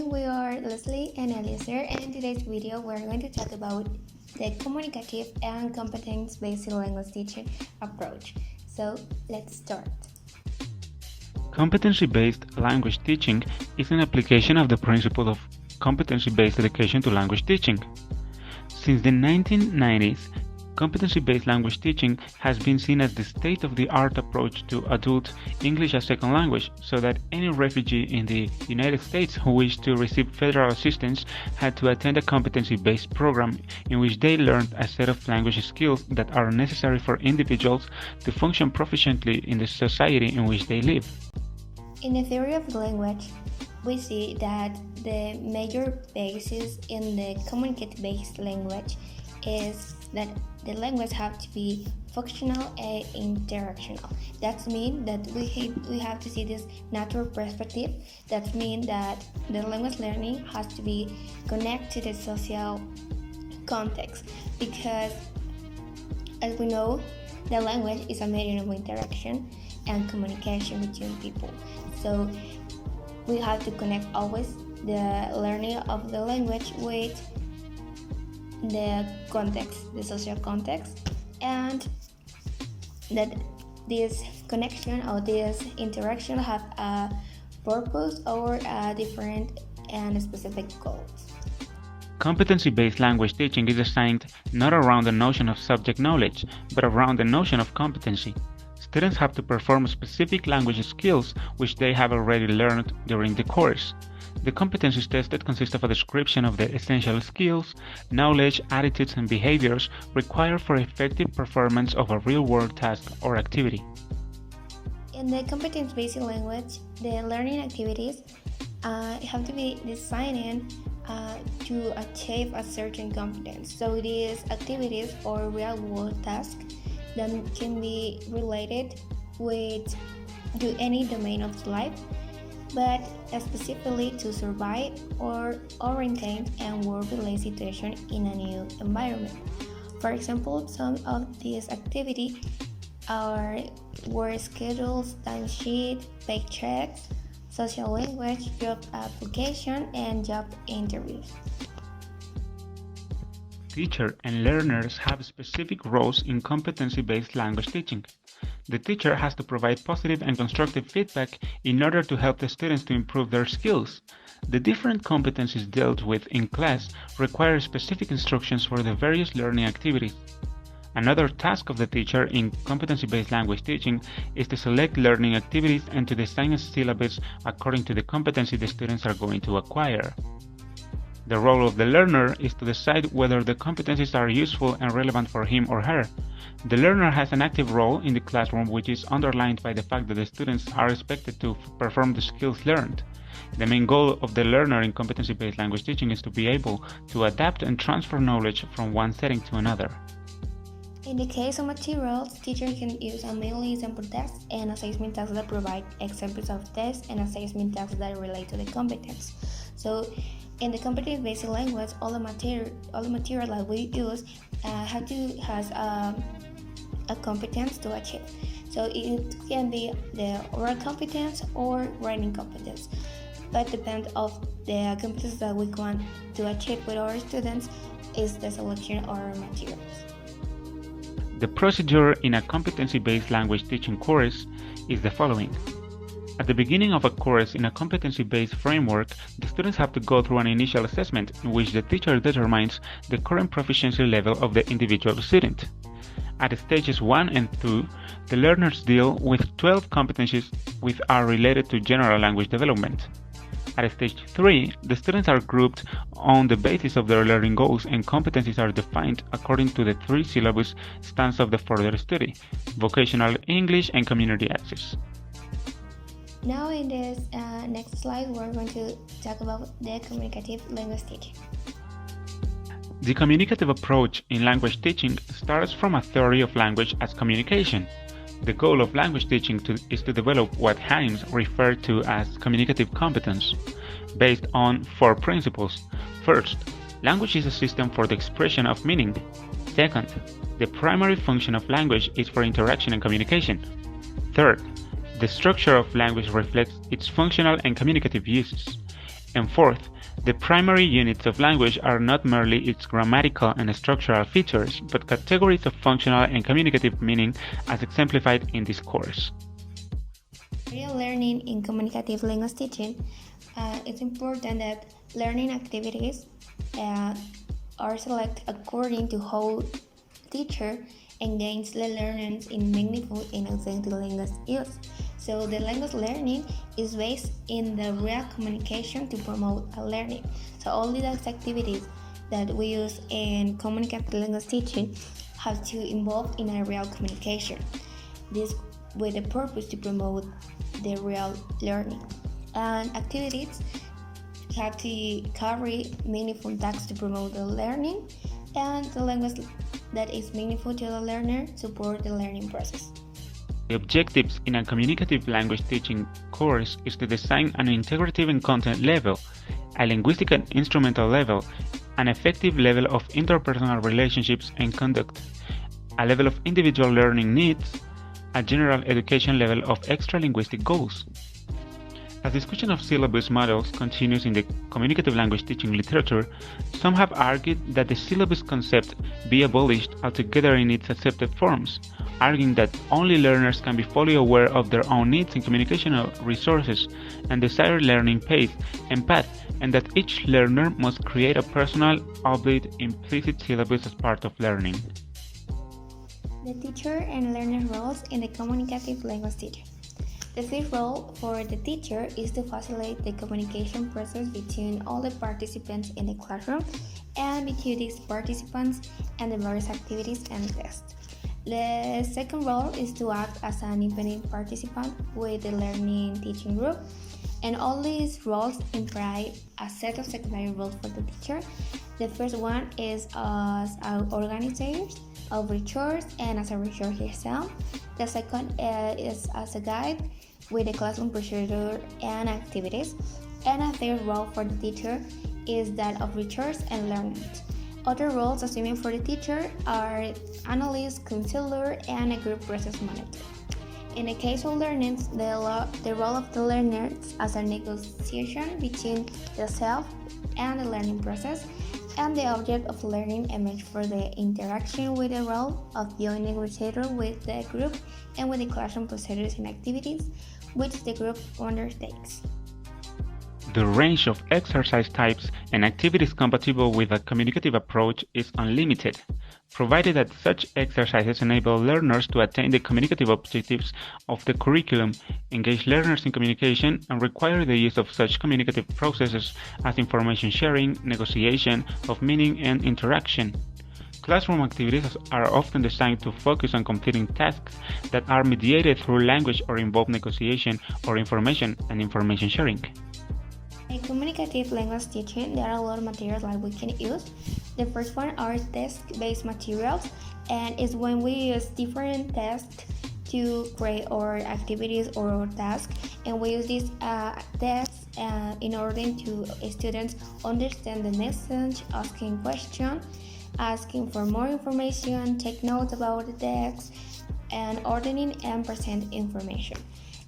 morning, we are Leslie and Eliezer, and in today's video we're going to talk about the communicative and competence-based language teaching approach. So let's start. Competency-based language teaching is an application of the principle of competency-based education to language teaching. Since the 1990s, competency-based language teaching has been seen as the state-of-the-art approach to adult English as second language, so that any refugee in the United States who wished to receive federal assistance had to attend a competency-based program in which they learned a set of language skills that are necessary for individuals to function proficiently in the society in which they live. In the theory of language, we see that the major basis in the communicative-based language is that the language have to be functional and interactional. That means that we have to see this natural perspective. That means that the language learning has to be connected to the social context, because as we know, the language is a medium of interaction and communication between people. So we have to connect always the learning of the language with the context, the social context, and that this connection or this interaction have a purpose or a different and specific goals. Competency-based language teaching is designed not around the notion of subject knowledge, but around the notion of competency. Students have to perform specific language skills which they have already learned during the course. The competencies tested consist of a description of the essential skills, knowledge, attitudes, and behaviors required for effective performance of a real-world task or activity. In the competence-based language, the learning activities have to be designed to achieve a certain competence. So these activities or real-world tasks that can be related to any domain of life, but specifically to survive or orientate and work-related situation in a new environment. For example, some of these activities are work schedules, timesheet, paychecks, social language, job application, and job interviews. Teacher and learners have specific roles in competency-based language teaching. The teacher has to provide positive and constructive feedback in order to help the students to improve their skills. The different competencies dealt with in class require specific instructions for the various learning activities. Another task of the teacher in competency-based language teaching is to select learning activities and to design a syllabus according to the competency the students are going to acquire. The role of the learner is to decide whether the competencies are useful and relevant for him or her. The learner has an active role in the classroom, which is underlined by the fact that the students are expected to perform the skills learned. The main goal of the learner in competency-based language teaching is to be able to adapt and transfer knowledge from one setting to another. In the case of materials, teachers can use mainly example tests and assessment tasks that provide examples of tests and assessment tasks that relate to the competence. So in the competence-based language, all the material that we use has a competence to achieve. So it can be the oral competence or writing competence, but depend of the competence that we want to achieve with our students is the selection of our materials. The procedure in a competency-based language teaching course is the following. At the beginning of a course in a competency-based framework, the students have to go through an initial assessment in which the teacher determines the current proficiency level of the individual student. At stages 1 and 2, the learners deal with 12 competencies which are related to general language development. At stage 3, the students are grouped on the basis of their learning goals, and competencies are defined according to the 3 syllabus strands of the further study: vocational English and community access. Now in this next slide, we're going to talk about the communicative language teaching. The communicative approach in language teaching starts from a theory of language as communication. The goal of language teaching is to develop what Himes referred to as communicative competence, based on 4 principles. First, language is a system for the expression of meaning. Second, the primary function of language is for interaction and communication. Third, the structure of language reflects its functional and communicative uses. And fourth, the primary units of language are not merely its grammatical and structural features, but categories of functional and communicative meaning as exemplified in this course. Real learning in communicative language teaching, it's important that learning activities are selected according to how teacher engage the learners in meaningful and authentic language use. So the language learning is based in the real communication to promote a learning. So all these activities that we use in communicative language teaching have to involve in a real communication. This with the purpose to promote the real learning. And activities have to carry meaningful tasks to promote the learning, and the language that is meaningful to the learner support the learning process. The objectives in a communicative language teaching course is to design an integrative and content level, a linguistic and instrumental level, an effective level of interpersonal relationships and conduct, a level of individual learning needs, a general education level of extra-linguistic goals. As discussion of syllabus models continues in the communicative language teaching literature, some have argued that the syllabus concept be abolished altogether in its accepted forms, arguing that only learners can be fully aware of their own needs and communicational resources and desired learning pace and path, and that each learner must create a personal, albeit implicit syllabus as part of learning. The teacher and learner roles in the communicative language teaching. The first role for the teacher is to facilitate the communication process between all the participants in the classroom and between these participants and the various activities and tests. The second role is to act as an independent participant with the learning teaching group, and all these roles imply a set of secondary roles for the teacher. The first one is as an organizer of resource and as a resource herself. The second is as a guide with the classroom procedure and activities. And a third role for the teacher is that of research and learning. Other roles assuming for the teacher are analyst, counselor, and a group process manager. In the case of learning, the role of the learner as a negotiation between the self and the learning process, and the object of learning emerge for the interaction with the role of joint negotiator with the group and with the classroom procedures and activities which the group undertakes. The range of exercise types and activities compatible with a communicative approach is unlimited, provided that such exercises enable learners to attain the communicative objectives of the curriculum, engage learners in communication, and require the use of such communicative processes as information sharing, negotiation of meaning, and interaction. Classroom activities are often designed to focus on completing tasks that are mediated through language or involve negotiation or information and information sharing. In communicative language teaching, there are a lot of materials that we can use. The first one are test-based materials, and it's when we use different tests to create our activities or our tasks, and we use these tests in order to students understand the message, asking questions, asking for more information, take notes about the text, and ordering and present information.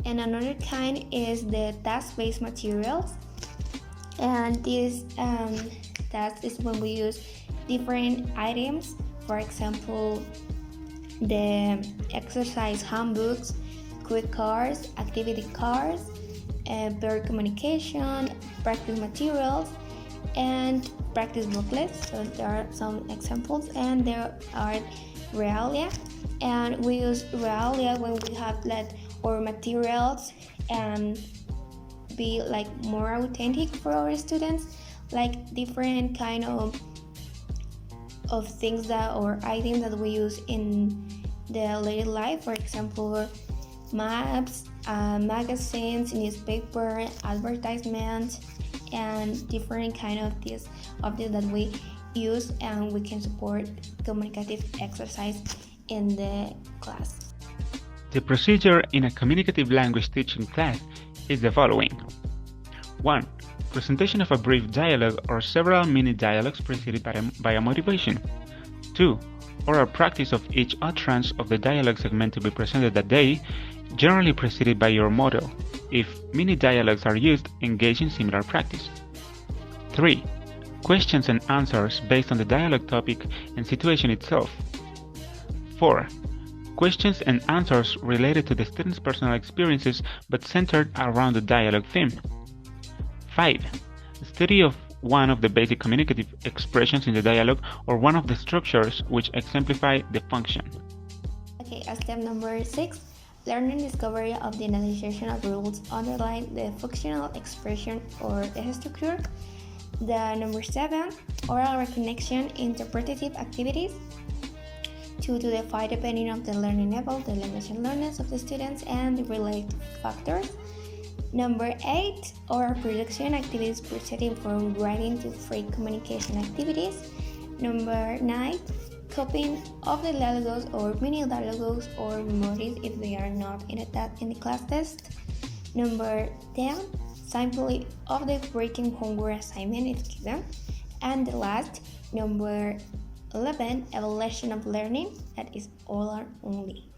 And another kind is the task-based materials. And this task is when we use different items, for example, the exercise handbooks, quick cards, activity cards, peer communication, practice materials, and practice booklets. So there are some examples, and there are realia. And we use realia when we have let our materials and be like more authentic for our students, like different kind of things that or items that we use in the daily life, for example maps, magazines, newspaper, advertisements, and different kind of this objects that we use, and we can support communicative exercise in the class. The procedure in a communicative language teaching class is the following. 1. Presentation of a brief dialogue or several mini dialogues preceded by a motivation. 2. Oral practice of each utterance of the dialogue segment to be presented that day, generally preceded by your motto. If mini dialogues are used, engage in similar practice. 3. Questions and answers based on the dialogue topic and situation itself. 4. Questions and answers related to the student's personal experiences but centered around the dialogue theme. 5. Study of one of the basic communicative expressions in the dialogue or one of the structures which exemplify the function. Okay, step number 6. Learning discovery of the analyzation of rules underlying the functional expression or the structure. The number 7. Oral recognition, interpretative activities. To define depending on the learning level, the language and learners of the students, and the related factors. Number 8. Oral production activities proceeding from writing to free communication activities. Number 9. Copying of the dialogues or mini dialogues or motifs if they are not in the class test. Number 10. Sampling of the written homework assignment if given. And the last, number 11. Evaluation of learning, that is oral only.